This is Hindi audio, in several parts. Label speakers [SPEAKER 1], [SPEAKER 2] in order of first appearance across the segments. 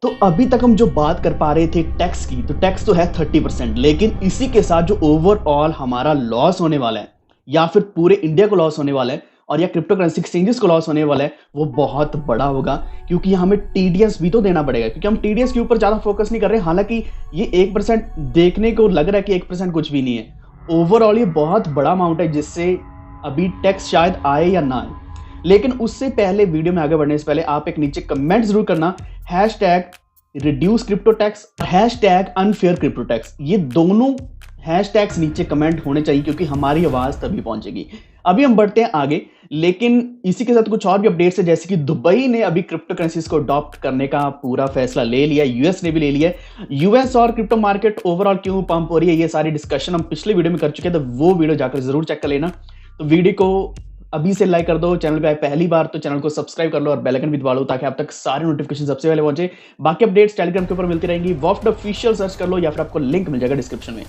[SPEAKER 1] तो अभी तक हम जो बात कर पा रहे थे टैक्स की, तो टैक्स तो है 30%, लेकिन इसी के साथ जो ओवरऑल हमारा लॉस होने वाला है या फिर पूरे इंडिया को लॉस होने वाला है और या क्रिप्टो करेंसी एक्सचेंजेस को लॉस होने वाला है, वो बहुत बड़ा होगा। क्योंकि हमें टीडीएस भी तो देना पड़ेगा, क्योंकि हम टीडीएस के ऊपर ज्यादा फोकस नहीं कर रहे। हालांकि ये 1% देखने को लग रहा है कि 1% कुछ भी नहीं है, ओवरऑल ये बहुत बड़ा अमाउंट है जिससे अभी टैक्स शायद आए या ना आए। लेकिन उससे पहले, वीडियो में आगे बढ़ने से पहले, आप एक नीचे कमेंट जरूर करना, #reduce crypto tax, #unfair crypto tax। ये दोनों हैशटैग्स नीचे कमेंट होने चाहिए, क्योंकि हमारी आवाज तभी पहुंचेगी। अभी हम बढ़ते हैं आगे, लेकिन इसी के साथ कुछ और भी अपडेट्स है, जैसे कि दुबई ने अभी क्रिप्टो करेंसीज को अडॉप्ट करने का पूरा फैसला ले लिया, यूएस ने भी ले लिया। यूएस और क्रिप्टो मार्केट ओवरऑल क्यों पंप हो रही है, ये सारी डिस्कशन हम पिछले वीडियो में कर चुके हैं, तो वो वीडियो जाकर जरूर चेक कर लेना। तो वीडियो को अभी से लाइक कर दो, चैनल पे आए पहली बार तो चैनल को सब्सक्राइब कर लो और बेल आइकन भी दबा लो, ताकि आप तक सारे नोटिफिकेशन सबसे पहले पहुंचे। बाकी अपडेट्स टेलीग्राम के ऊपर मिलती रहेंगी, वॉफ्ट ऑफिशियल सर्च कर लो या फिर आपको लिंक मिल जाएगा डिस्क्रिप्शन में।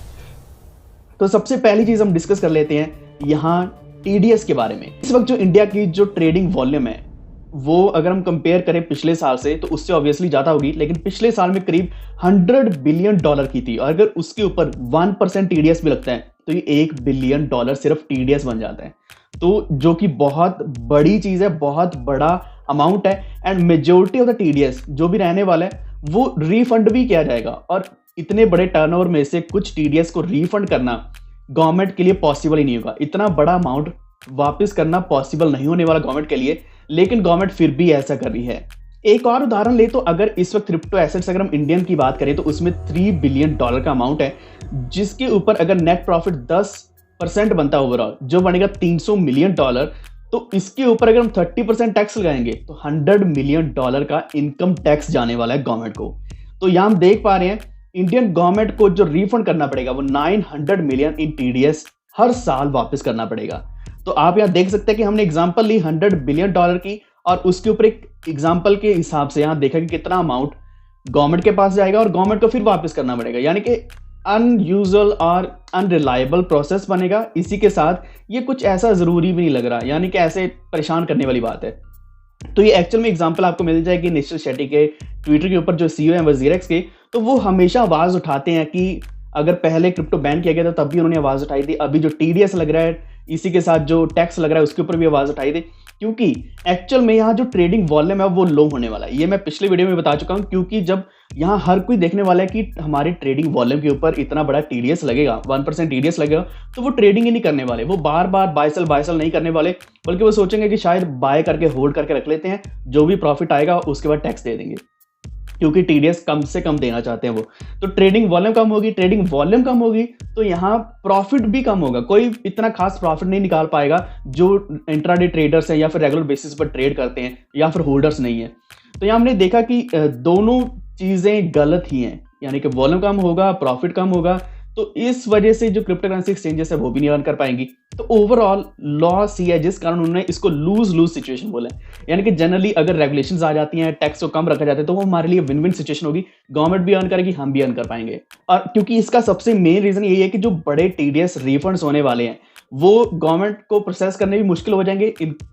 [SPEAKER 1] तो सबसे पहली चीज हम डिस्कस कर लेते हैं यहाँ टीडीएस के बारे में। इस वक्त जो इंडिया की जो ट्रेडिंग वॉल्यूम है, वो अगर हम कंपेयर करें पिछले साल से, तो उससे ऑब्वियसली ज्यादा होगी, लेकिन पिछले साल में करीब $100 बिलियन की थी, और अगर उसके ऊपर 1% टीडीएस भी लगता है तो ये $1 बिलियन सिर्फ टीडीएस बन जाता है। तो जो कि बहुत बड़ी चीज है, बहुत बड़ा अमाउंट है। And majority of the TDS जो भी रहने वाला है वो रिफंड भी किया जाएगा, और इतने बड़े टर्नओवर में से कुछ टीडीएस को रिफंड करना गवर्नमेंट के लिए पॉसिबल ही नहीं होगा। इतना बड़ा अमाउंट वापस करना पॉसिबल नहीं होने वाला गवर्नमेंट के लिए, लेकिन गवर्नमेंट फिर भी ऐसा कर रही है। एक और उदाहरण ले तो अगर इस वक्त क्रिप्टो एसेट्स अगर हम इंडियन की बात करें, तो उसमें $3 बिलियन का अमाउंट है, जिसके ऊपर अगर नेट प्रॉफिट 10% बनता है ओवरऑल, जो बनेगा $300 मिलियन, तो इसके ऊपर अगर हम 30% टैक्स लगाएंगे तो $100 मिलियन का इनकम टैक्स जाने वाला है गवर्नमेंट को। तो यहां हम देख पा रहे हैं इंडियन गवर्नमेंट को जो रिफंड करना पड़ेगा वो 900 मिलियन इन टीडीएस हर साल वापस करना पड़ेगा। तो आप यहां देख सकते हैं कि हमने एग्जांपल ली $100 बिलियन की, और उसके ऊपर एक एग्जांपल के हिसाब से यहां देखा कि कितना अमाउंट गवर्नमेंट के पास जाएगा और गवर्नमेंट को फिर वापस करना पड़ेगा, यानी कि अनयूजुअल और अनरिलायबल प्रोसेस बनेगा। इसी के साथ ये कुछ ऐसा जरूरी भी नहीं लग रहा, यानी कि ऐसे परेशान करने वाली बात है। तो ये एक्चुअल में एग्जांपल आपको मिल जाएगी निश्चित शेट्टी के ट्विटर के ऊपर, जो सीईओ है वजीरेक्स के। तो वो हमेशा आवाज उठाते हैं कि अगर पहले क्रिप्टो बैन किया गया था तब भी उन्होंने आवाज उठाई थी, अभी जो टीडीएस लग रहा है, इसी के साथ जो टैक्स लग रहा है, उसके ऊपर भी आवाज उठाई थी, क्योंकि एक्चुअल में यहाँ जो ट्रेडिंग वॉल्यूम है वो लो होने वाला है। ये मैं पिछले वीडियो में बता चुका हूँ, क्योंकि जब यहाँ हर कोई देखने वाला है कि हमारी ट्रेडिंग वॉल्यूम के ऊपर इतना बड़ा टीडीएस लगेगा, 1% टीडीएस लगेगा, तो वो ट्रेडिंग ही नहीं करने वाले, वो बार बार बाय सेल नहीं करने वाले, बल्कि वो सोचेंगे कि शायद बाय करके होल्ड करके रख लेते हैं, जो भी प्रॉफिट आएगा उसके बाद टैक्स दे देंगे, क्योंकि टीडीएस कम से कम देना चाहते हैं वो। तो ट्रेडिंग वॉल्यूम कम होगी तो यहाँ प्रॉफिट भी कम होगा, कोई इतना खास प्रॉफिट नहीं निकाल पाएगा जो इंट्राडे ट्रेडर्स हैं या फिर रेगुलर बेसिस पर ट्रेड करते हैं या फिर होल्डर्स नहीं है। तो यहाँ हमने देखा कि दोनों चीजें गलत ही हैं, यानी कि वॉल्यूम कम होगा, प्रॉफिट कम होगा, तो इस वजह से जो क्रिप्टो करेंसी एक्सचेंजेस है वो भी नहीं अर्न कर पाएंगी। तो ओवरऑल लॉस ही है, जिस कारण उन्होंने इसको लूज सिचुएशन बोला है। यानी कि जनरली अगर रेगुलेशंस आ जाती हैं, टैक्स को कम रखा जाता है, तो वो हमारे लिए विन विन सिचुएशन होगी, गवर्नमेंट भी अर्न करेगी, हम भी अर्न कर पाएंगे। और क्योंकि इसका सबसे मेन रीजन यही है कि जो बड़े टीडीएस रिफंड्स होने वाले हैं वो गवर्नमेंट को प्रोसेस करने भी मुश्किल हो जाएंगे।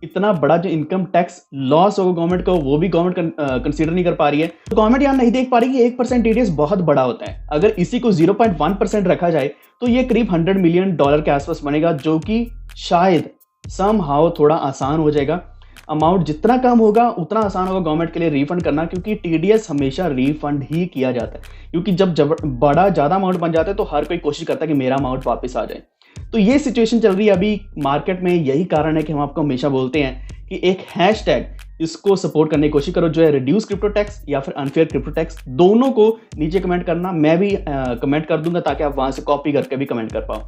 [SPEAKER 1] इतना बड़ा जो इनकम टैक्स लॉस होगा गवर्नमेंट को, वो भी गवर्नमेंट कंसीडर नहीं कर पा रही है। तो गवर्नमेंट यहां नहीं देख पा रही कि 1% टीडीएस बहुत बड़ा होता है। अगर इसी को 0.1% रखा जाए तो ये करीब $100 मिलियन के आसपास बनेगा, जो कि शायद समहाउ थोड़ा आसान हो जाएगा। अमाउंट जितना कम होगा उतना आसान होगा गवर्नमेंट के लिए रिफंड करना, क्योंकि टीडीएस हमेशा रिफंड ही किया जाता है, क्योंकि जब बड़ा ज्यादा अमाउंट बन जाता है तो हर कोई कोशिश करता है कि मेरा अमाउंट वापस आ जाए। तो ये सिचुएशन चल रही है अभी मार्केट में। यही कारण है कि हम आपको हमेशा बोलते हैं कि एक हैशटैग इसको सपोर्ट करने की कोशिश करो, जो है रिड्यूस क्रिप्टो टैक्स या फिर अनफेयर क्रिप्टो टैक्स। दोनों को नीचे कमेंट करना, मैं भी कमेंट कर दूंगा ताकि आप वहां से कॉपी करके भी कमेंट कर पाओ।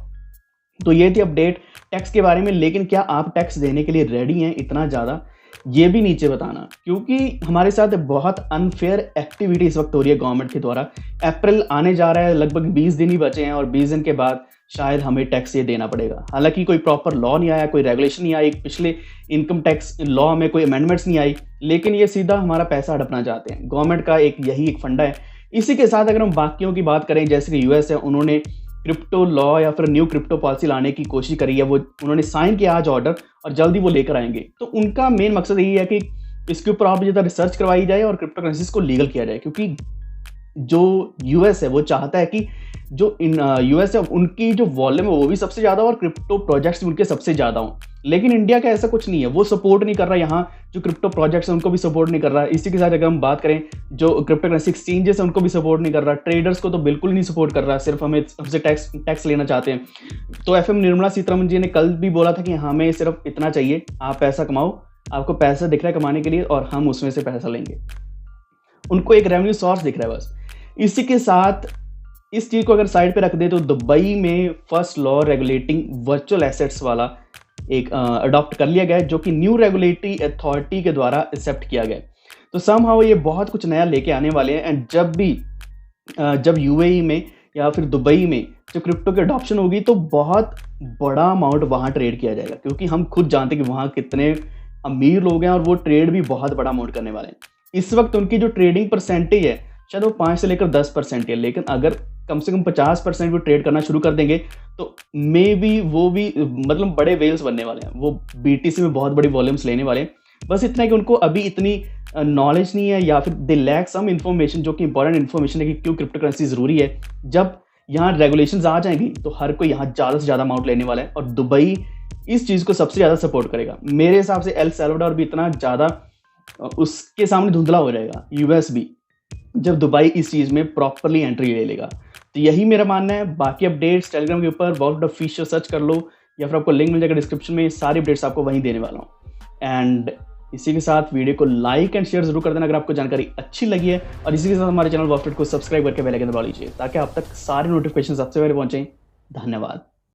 [SPEAKER 1] तो ये थी अपडेट टैक्स के बारे में, लेकिन क्या आप टैक्स देने के लिए रेडी हैं इतना ज्यादा, ये भी नीचे बताना, क्योंकि हमारे साथ बहुत अनफेयर एक्टिविटी इस वक्त हो रही है गवर्नमेंट के द्वारा। अप्रैल आने जा रहा है, लगभग 20 दिन ही बचे हैं, और 20 दिन के बाद शायद हमें टैक्स ये देना पड़ेगा। हालांकि कोई प्रॉपर लॉ नहीं आया, कोई रेगुलेशन नहीं आई, पिछले इनकम टैक्स लॉ में कोई अमेंडमेंट्स नहीं आई, लेकिन ये सीधा हमारा पैसा हड़पना चाहते हैं। गवर्नमेंट का यही एक फंडा है। इसी के साथ अगर हम बाकियों की बात करें, जैसे कि यूएस है, उन्होंने क्रिप्टो लॉ या फिर न्यू क्रिप्टो पॉलिसी लाने की कोशिश करी है, वो उन्होंने साइन किया आज ऑर्डर, और जल्दी वो लेकर आएंगे। तो उनका मेन मकसद यही है कि इसके ऊपर और भी ज़्यादा रिसर्च करवाई जाए और क्रिप्टो करेंसीज को लीगल किया जाए, क्योंकि जो यूएस है वो चाहता है कि जो यूएस है उनकी जो वॉल्यूम है वो भी सबसे ज़्यादा और क्रिप्टो प्रोजेक्ट्स भी उनके सबसे ज़्यादा हों। लेकिन इंडिया का ऐसा कुछ नहीं है, वो सपोर्ट नहीं कर रहा, यहाँ जो क्रिप्टो प्रोजेक्ट्स हैं उनको भी सपोर्ट नहीं कर रहा। इसी के साथ अगर हम बात करें, जो क्रिप्टो करेंसी एक्सचेंजेस हैं उनको भी सपोर्ट नहीं कर रहा, ट्रेडर्स को तो बिल्कुल नहीं सपोर्ट कर रहा, सिर्फ हमसे टैक्स लेना चाहते हैं। तो एफएम निर्मला सीतारमण जी ने कल भी बोला था कि हमें सिर्फ इतना चाहिए, आप पैसा कमाओ, आपको पैसा दिख रहा है कमाने के लिए और हम उसमें से पैसा लेंगे। उनको एक रेवेन्यू सोर्स दिख रहा है बस। इसी के साथ इस चीज को अगर साइड पे रख दे तो दुबई में first law regulating virtual assets वाला एक अडॉप्ट कर लिया गया है, जो कि न्यू रेगुलेटरी अथॉरिटी के द्वारा एक्सेप्ट किया गया है। तो समहाउ ये बहुत कुछ नया लेके आने वाले हैं। एंड जब यूएई में या फिर दुबई में जो क्रिप्टो की अडॉप्शन होगी तो बहुत बड़ा अमाउंट वहाँ ट्रेड किया जाएगा, क्योंकि हम खुद जानते हैं कि वहाँ कितने अमीर लोग हैं और वो ट्रेड भी बहुत बड़ा अमाउंट करने वाले हैं। इस वक्त उनकी जो ट्रेडिंग परसेंटेज है शायद वो 5 से लेकर 10% है, लेकिन अगर कम से कम 50% भी ट्रेड करना शुरू कर देंगे तो मे बी वो भी मतलब बड़े वेल्स बनने वाले हैं, वो बीटीसी में बहुत बड़ी वॉल्यूम्स लेने वाले हैं। बस इतना है कि उनको अभी इतनी नॉलेज नहीं है या फिर दे लैक सम इन्फॉर्मेशन, जो कि इंपॉर्टेंट इन्फॉर्मेशन है कि क्यों क्रिप्टो करेंसी जरूरी है। जब यहाँ रेगुलेशंस आ जाएंगी तो हर कोई यहाँ ज़्यादा से ज़्यादा अमाउंट लेने वाला है और दुबई इस चीज़ को सबसे ज़्यादा सपोर्ट करेगा। मेरे हिसाब से एल सैल्वाडोर भी इतना ज़्यादा उसके सामने धुंधला हो जाएगा, यूएस भी, जब दुबई इस चीज़ में प्रॉपरली एंट्री ले लेगा। तो यही मेरा मानना है। बाकी अपडेट्स टेलीग्राम के ऊपर वॉल्ट ऑफ फिश सर्च कर लो या फिर आपको लिंक मिल जाएगा डिस्क्रिप्शन में, सारी अपडेट्स आपको वहीं देने वाला हूँ। एंड इसी के साथ वीडियो को लाइक एंड शेयर जरूर कर देना अगर आपको जानकारी अच्छी लगी है, और इसी के साथ हमारे चैनल वॉल्ट को सब्सक्राइब करके बेल आइकन दबा लीजिए ताकि आप तक सारे नोटिफिकेशन सबसे पहले पहुंचे। धन्यवाद।